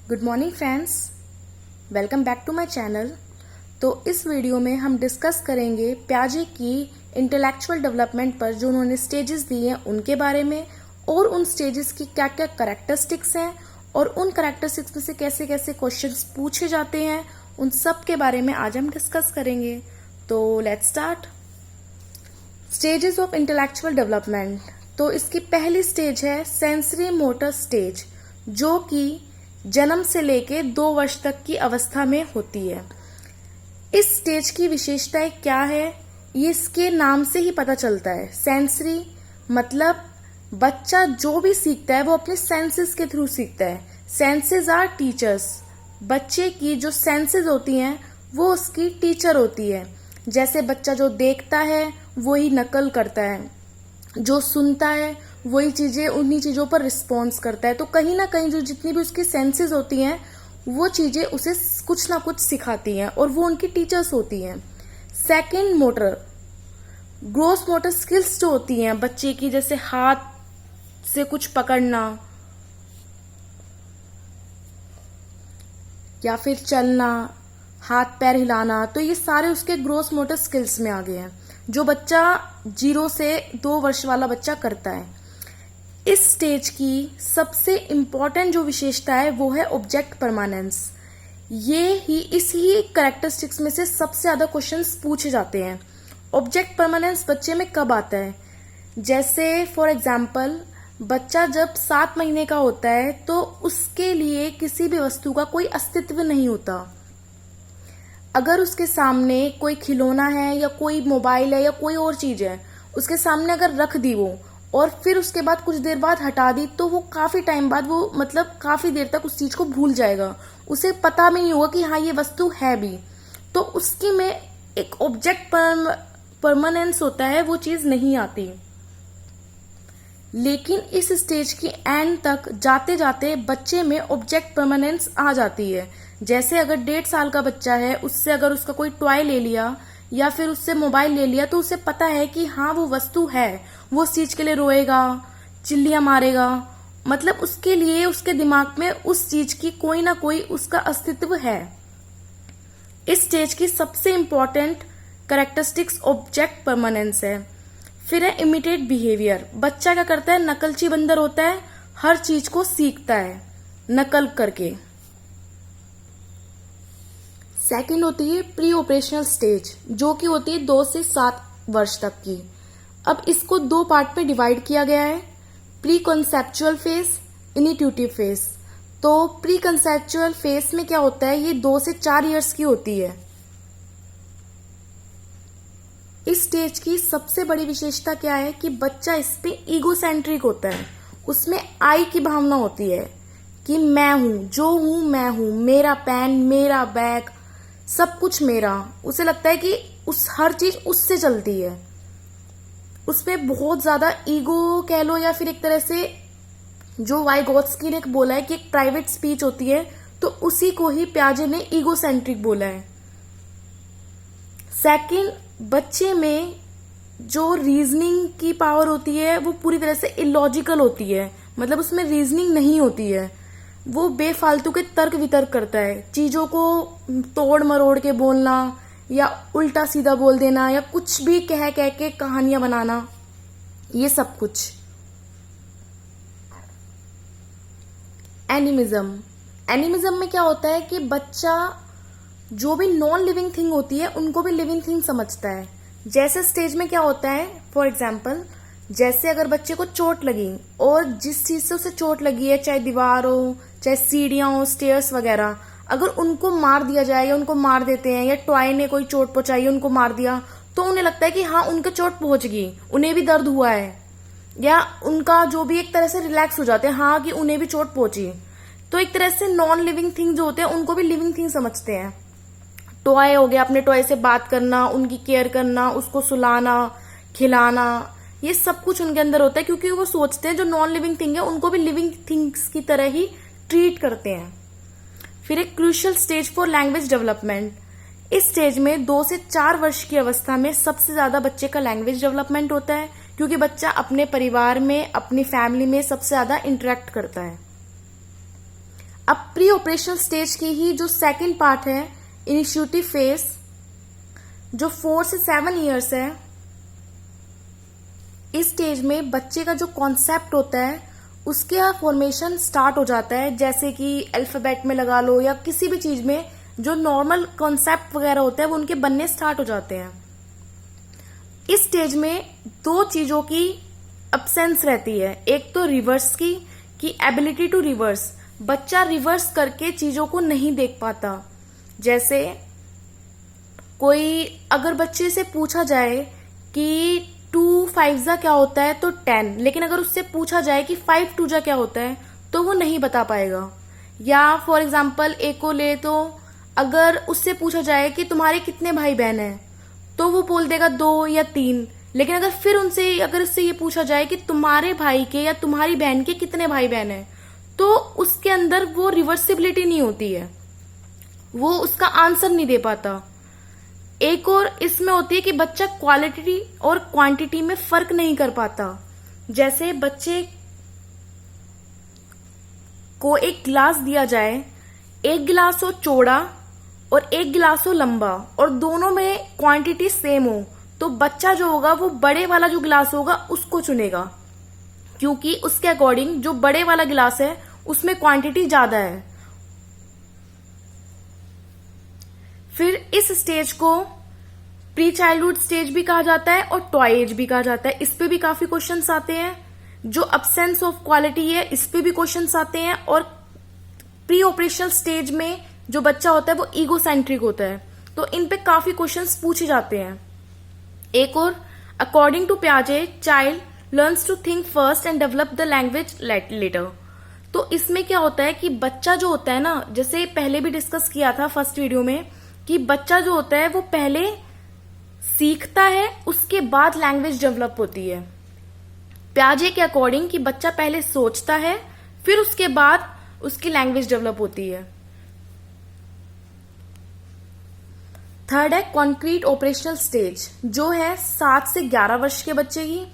Good morning friends, welcome back to my channel. तो इस video में हम डिस्कस करेंगे प्याजे की इंटेलेक्चुअल डेवलपमेंट पर जो उन्होंने स्टेजेस दिए हैं उनके बारे में, और उन स्टेजेस की क्या क्या कैरेक्टरिस्टिक्स हैं और उन कैरेक्टरिस्टिक्स में से कैसे कैसे क्वेश्चंस पूछे जाते हैं, उन सब के बारे में आज हम डिस्कस करेंगे। तो let's start. Stages of intellectual development. तो इसकी पहली स्टेज है सेंसरी मोटर स्टेज, जो कि जन्म से लेके 2 वर्ष तक की अवस्था में होती है। इस स्टेज की विशेषताएं क्या है, ये इसके नाम से ही पता चलता है। सेंसरी मतलब बच्चा जो भी सीखता है वो अपने सेंसेस के थ्रू सीखता है। Senses are teachers. बच्चे की जो सेंसेस होती हैं वो उसकी टीचर होती है। जैसे बच्चा जो देखता है वही नकल करता है, जो सुनता है वही चीजें उन्हीं चीजों पर रिस्पॉन्स करता है। तो कहीं ना कहीं जो जितनी भी उसकी सेंसेस होती हैं वो चीजें उसे कुछ ना कुछ सिखाती हैं और वो उनकी टीचर्स होती हैं। Second motor, gross motor skills जो होती हैं बच्चे की, जैसे हाथ से कुछ पकड़ना या फिर चलना, हाथ पैर हिलाना, तो ये सारे उसके ग्रोस मोटर स्किल्स में आ गए हैं जो बच्चा 0 से 2 वर्ष वाला बच्चा करता है। इस स्टेज की सबसे इम्पॉर्टेंट जो विशेषता है वो है ऑब्जेक्ट परमानेंस। ये ही इसी कैरेक्टरिस्टिक्स में से सबसे ज्यादा क्वेश्चंस पूछे जाते हैं। ऑब्जेक्ट परमानेंस बच्चे में कब आता है? जैसे फॉर एग्जाम्पल बच्चा जब 7 महीने का होता है तो उसके लिए किसी भी वस्तु का कोई अस्तित्व नहीं होता। अगर उसके सामने कोई खिलौना है या कोई मोबाइल है या कोई और चीज है, उसके सामने अगर रख दी वो और फिर उसके बाद कुछ देर बाद हटा दी, तो वो काफी टाइम बाद वो मतलब काफी देर तक उस चीज को भूल जाएगा। उसे पता भी नहीं होगा कि हाँ ये वस्तु है भी। तो उसकी में एक ऑब्जेक्ट परमानेंस होता है, वो चीज नहीं आती। लेकिन इस स्टेज की एंड तक जाते जाते बच्चे में ऑब्जेक्ट परमानेंस आ जाती है। जैसे अगर 1.5 साल का बच्चा है, उससे अगर उसका कोई टॉय ले लिया या फिर उससे मोबाइल ले लिया, तो उसे पता है कि हाँ वो वस्तु है, वो उस चीज के लिए रोएगा, चिल्लियां मारेगा, मतलब उसके लिए उसके दिमाग में उस चीज की कोई ना कोई उसका अस्तित्व है। इस स्टेज की सबसे इंपॉर्टेंट कैरेक्टरिस्टिक्स ऑब्जेक्ट परमानेंस है। फिर है इमिटेट बिहेवियर। बच्चा क्या करता है? नकलची बंदर होता है, हर चीज को सीखता है नकल करके। सेकंड होती है प्री ऑपरेशनल स्टेज, जो कि होती है 2 से 7 वर्ष तक की। अब इसको 2 पार्ट में डिवाइड किया गया है, प्री कंसेप्चुअल फेज, इनिट्यूटिव फेज। तो प्री कंसेप्चुअल फेज में क्या होता है, ये 2 से 4 इयर्स की होती है। इस स्टेज की सबसे बड़ी विशेषता क्या है कि बच्चा इस पे ईगोसेंट्रिक होता है। उसमें आई की भावना होती है कि मैं हूं, जो हूं मैं हूं, मेरा पेन, मेरा बैग, सब कुछ मेरा। उसे लगता है कि उस हर चीज उससे चलती है। उसमें बहुत ज्यादा ईगो कह लो, या फिर एक तरह से जो वाइगोत्स्की ने बोला है कि एक प्राइवेट स्पीच होती है, तो उसी को ही प्याजे ने ईगोसेंट्रिक बोला है। सेकंड, बच्चे में जो रीजनिंग की पावर होती है वो पूरी तरह से इलॉजिकल होती है, मतलब उसमें रीजनिंग नहीं होती है। वो बेफालतू के तर्क वितर्क करता है, चीजों को तोड़ मरोड़ के बोलना या उल्टा सीधा बोल देना या कुछ भी कह कह के कहानियां बनाना, ये सब कुछ। एनिमिज्म। एनिमिज्म में क्या होता है कि बच्चा जो भी नॉन लिविंग थिंग होती है उनको भी लिविंग थिंग समझता है। जैसे स्टेज में क्या होता है, फॉर एग्जाम्पल जैसे अगर बच्चे को चोट लगी और जिस चीज से उसे चोट लगी है, चाहे दीवार हो, चाहे सीढ़ियां हो, स्टेयर्स वगैरह, अगर उनको मार दिया जाए या उनको मार देते हैं, या टॉय ने कोई चोट पहुंचाई उनको मार दिया, तो उन्हें लगता है कि हाँ उनको चोट पहुंच गई, उन्हें भी दर्द हुआ है, या उनका जो भी एक तरह से रिलैक्स हो जाते हैं, हाँ कि उन्हें भी चोट पहुंची। तो एक तरह से नॉन लिविंग थिंग जो होते हैं उनको भी लिविंग थिंग समझते हैं। टॉय हो गया, अपने टॉय से बात करना, उनकी केयर करना, उसको सुलाना, खिलाना, ये सब कुछ उनके अंदर होता है, क्योंकि वो सोचते हैं जो नॉन लिविंग थिंग है उनको भी लिविंग थिंग्स की तरह ही ट्रीट करते हैं। फिर एक crucial stage for language development. इस स्टेज में 2 से 4 वर्ष की अवस्था में सबसे ज्यादा बच्चे का लैंग्वेज डेवलपमेंट होता है, क्योंकि बच्चा अपने परिवार में, अपनी फैमिली में सबसे ज्यादा इंटरेक्ट करता है। अब प्री ऑपरेशनल स्टेज की ही जो सेकंड पार्ट है, इनिशिएटिव फेज, जो 4 से 7 इयर्स है, इस स्टेज में बच्चे का जो कॉन्सेप्ट होता है उसका फॉर्मेशन स्टार्ट हो जाता है, जैसे कि अल्फाबेट में लगा लो या किसी भी चीज में जो नॉर्मल कॉन्सेप्ट वगैरह होता है वो उनके बनने स्टार्ट हो जाते हैं। इस स्टेज में 2 चीजों की अब्सेंस रहती है, एक तो रिवर्स की कि एबिलिटी टू रिवर्स, बच्चा रिवर्स करके चीजों को नहीं देख पाता। जैसे कोई अगर बच्चे से पूछा जाए कि 2 5 जा क्या होता है तो 10, लेकिन अगर उससे पूछा जाए कि 5 2 जा क्या होता है तो वो नहीं बता पाएगा। या फॉर एग्जाम्पल एक को ले तो अगर उससे पूछा जाए कि तुम्हारे कितने भाई बहन हैं तो वो बोल देगा 2 या 3, लेकिन अगर फिर अगर उससे ये पूछा जाए कि तुम्हारे भाई के या तुम्हारी बहन के कितने भाई बहन हैं तो उसके अंदर वो रिवर्सिबिलिटी नहीं होती है, वो उसका आंसर नहीं दे पाता। एक और इसमें होती है कि बच्चा क्वालिटी और क्वांटिटी में फर्क नहीं कर पाता। जैसे बच्चे को एक गिलास दिया जाए, एक गिलास हो चौड़ा और एक गिलास हो लंबा और दोनों में क्वांटिटी सेम हो तो बच्चा जो होगा वो बड़े वाला जो गिलास होगा उसको चुनेगा, क्योंकि उसके अकॉर्डिंग जो बड़े वाला गिलास है उसमें क्वांटिटी ज्यादा है। फिर इस स्टेज को प्री चाइल्डहुड स्टेज भी कहा जाता है और टॉय एज भी कहा जाता है। इस पे भी काफी क्वेश्चंस आते हैं। जो अब्सेंस ऑफ क्वालिटी है इस पे भी क्वेश्चंस आते हैं। और प्री ऑपरेशनल स्टेज में जो बच्चा होता है वो ईगोसेंट्रिक होता है, तो इन पे काफी क्वेश्चंस पूछे जाते हैं। एक और, अकॉर्डिंग टू पियाजे child learns to think first and develop the language later. तो इसमें क्या होता है कि बच्चा जो होता है ना, जैसे पहले भी डिस्कस किया था फर्स्ट वीडियो में, कि बच्चा जो होता है वो पहले सीखता है उसके बाद लैंग्वेज डेवलप होती है। पियाजे के अकॉर्डिंग कि बच्चा पहले सोचता है फिर उसके बाद उसकी लैंग्वेज डेवलप होती है। थर्ड है कॉन्क्रीट ऑपरेशनल स्टेज, जो है 7 से 11 वर्ष के बच्चे की।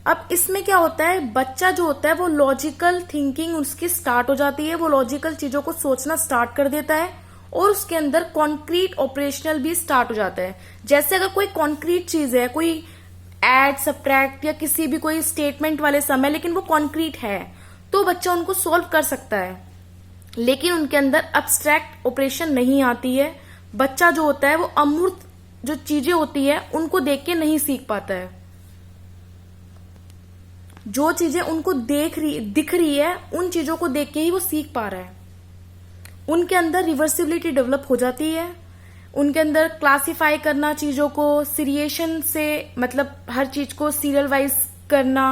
अब इसमें क्या होता है, बच्चा जो होता है वो लॉजिकल थिंकिंग उसकी स्टार्ट हो जाती है, वो लॉजिकल चीजों को सोचना स्टार्ट कर देता है और उसके अंदर कॉन्क्रीट ऑपरेशनल भी स्टार्ट हो जाता है। जैसे अगर कोई कॉन्क्रीट चीज है, कोई एड सब्ट्रैक्ट या किसी भी कोई स्टेटमेंट वाले समय, लेकिन वो कॉन्क्रीट है तो बच्चा उनको सॉल्व कर सकता है, लेकिन उनके अंदर अब्स्ट्रैक्ट ऑपरेशन नहीं आती है। बच्चा जो होता है वो अमूर्त जो चीजें होती है उनको देख के नहीं सीख पाता है। जो चीजें उनको दिख रही है उन चीजों को देख के ही वो सीख पा रहा है। उनके अंदर रिवर्सिबिलिटी डेवलप हो जाती है। उनके अंदर क्लासिफाई करना चीजों को, सीरिएशन से मतलब हर चीज को सीरियल वाइज करना,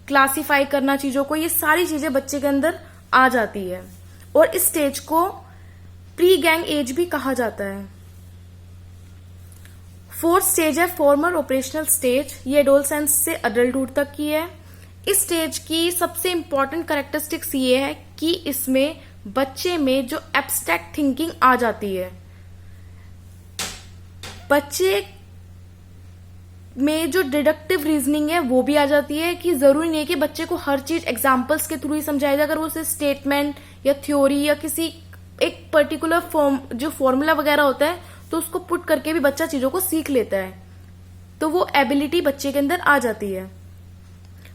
क्लासिफाई करना चीजों को, ये सारी चीजें बच्चे के अंदर आ जाती है। और इस स्टेज को प्री गैंग एज भी कहा जाता है। फोर्थ स्टेज है फॉर्मल ऑपरेशनल स्टेज, ये एडोलसेंस से अडल्टहुड तक की है। इस स्टेज की सबसे इंपॉर्टेंट कैरेक्टरिस्टिक्स ये है कि इसमें बच्चे में जो एब्स्ट्रैक्ट थिंकिंग आ जाती है। बच्चे में जो डिडक्टिव रीजनिंग है वो भी आ जाती है, कि जरूरी नहीं है कि बच्चे को हर चीज एग्जाम्पल्स के थ्रू ही समझाया जाए। अगर वो उसे स्टेटमेंट या थ्योरी या किसी एक पर्टिकुलर जो फॉर्मूला वगैरह होता है तो उसको पुट करके भी बच्चा चीजों को सीख लेता है, तो वो एबिलिटी बच्चे के अंदर आ जाती है।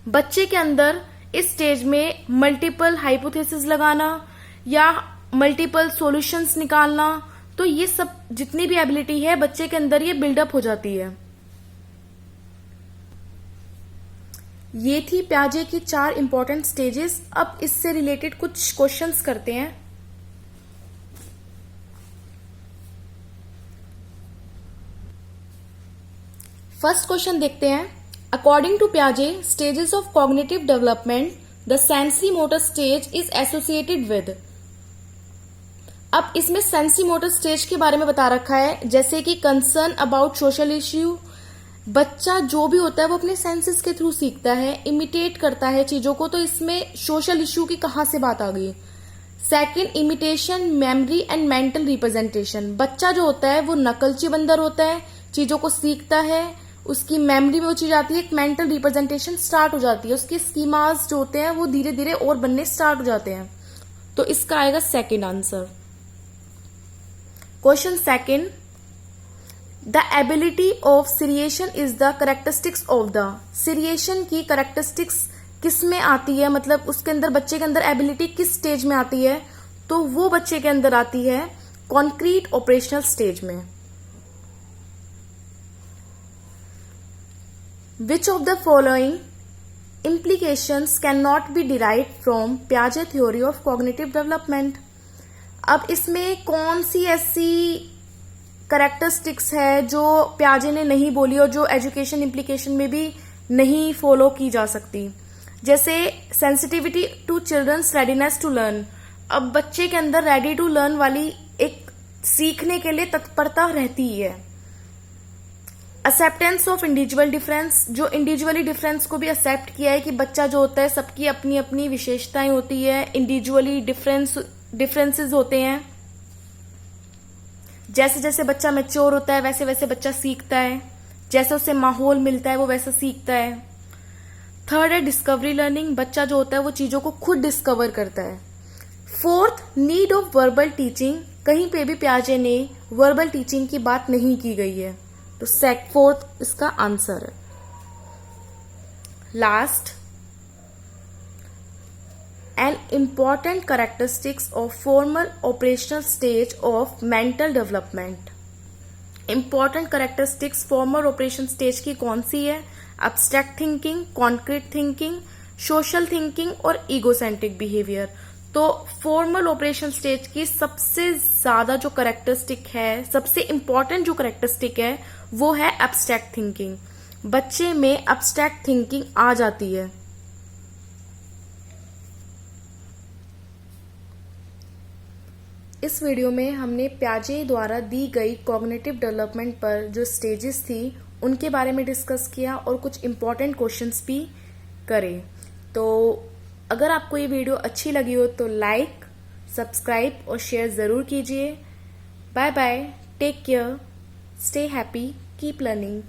बच्चे के अंदर इस स्टेज में मल्टीपल हाइपोथेसिस लगाना या मल्टीपल सॉल्यूशंस निकालना, तो ये सब जितनी भी एबिलिटी है बच्चे के अंदर ये बिल्डअप हो जाती है। ये थी पियाजे की 4 इंपॉर्टेंट स्टेजेस। अब इससे रिलेटेड कुछ क्वेश्चंस करते हैं। फर्स्ट क्वेश्चन देखते हैं। अकॉर्डिंग टू पियाजे stages of cognitive development the sensory motor stage is associated with. अब इसमें सेंसरी मोटर स्टेज के बारे में बता रखा है, जैसे कि कंसर्न अबाउट सोशल इश्यू। बच्चा जो भी होता है वो अपने सेंसेस के थ्रू सीखता है, इमिटेट करता है चीजों को, तो इसमें सोशल इश्यू की कहां से बात आ गई। Second, imitation, memory and mental representation. बच्चा जो होता है वो नकलची बंदर होता है, चीजों को सीखता है, उसकी मेमोरी में वो चीज आती है, एक मेंटल रिप्रेजेंटेशन स्टार्ट हो जाती है, उसके स्कीमास जो होते हैं वो धीरे धीरे और बनने स्टार्ट हो जाते हैं। तो इसका आएगा second answer. Question second, the ability of seriation is the characteristics of the. Seriation की करेक्टरिस्टिक्स किस में आती है, मतलब उसके अंदर बच्चे के अंदर एबिलिटी किस स्टेज में आती है, तो वो बच्चे के अंदर आती है कॉन्क्रीट ऑपरेशनल स्टेज में। Which of the following implications cannot be derived from Piaget theory of cognitive development। अब इसमें कौन सी ऐसी करेक्टरिस्टिक्स है जो प्याजे ने नहीं बोली और जो एजुकेशन इम्प्लीकेशन में भी नहीं फॉलो की जा सकती। जैसे sensitivity to children's readiness to learn. अब बच्चे के अंदर रेडी टू लर्न वाली एक सीखने के लिए तत्परता रहती ही है। एक्सेप्टेंस ऑफ इंडिविजुअल डिफरेंस, जो इंडिविजुअली डिफरेंस को भी एक्सेप्ट किया है कि बच्चा जो होता है सबकी अपनी अपनी विशेषताएं होती है, इंडिविजुअली डिफरेंसेस होते हैं। जैसे जैसे बच्चा मैच्योर होता है वैसे वैसे बच्चा सीखता है, जैसे उसे माहौल मिलता है वो वैसा सीखता है। थर्ड है डिस्कवरी लर्निंग, बच्चा जो होता है वो चीजों को खुद डिस्कवर करता है। Fourth, need of verbal teaching, कहीं पे भी प्याजे ने वर्बल टीचिंग की बात नहीं की गई है, तो फोर्थ इसका आंसर है। Last, an important characteristics of formal operational stage of mental development. Important characteristics formal operation stage की कौन सी है? Abstract thinking, concrete thinking, social thinking और ईगोसेंट्रिक बिहेवियर। तो फॉर्मल ऑपरेशन स्टेज की सबसे ज्यादा जो कैरेक्टरिस्टिक है, सबसे इंपॉर्टेंट जो कैरेक्टरिस्टिक है वो है एब्स्ट्रैक्ट थिंकिंग। बच्चे में एब्स्ट्रैक्ट थिंकिंग आ जाती है। इस वीडियो में हमने प्याजे द्वारा दी गई कॉग्निटिव डेवलपमेंट पर जो स्टेजेस थी उनके बारे में डिस्कस किया और कुछ इंपॉर्टेंट क्वेश्चंस भी करे। तो अगर आपको ये वीडियो अच्छी लगी हो तो लाइक, सब्सक्राइब और शेयर जरूर कीजिए। Bye bye, take care, stay happy, keep learning.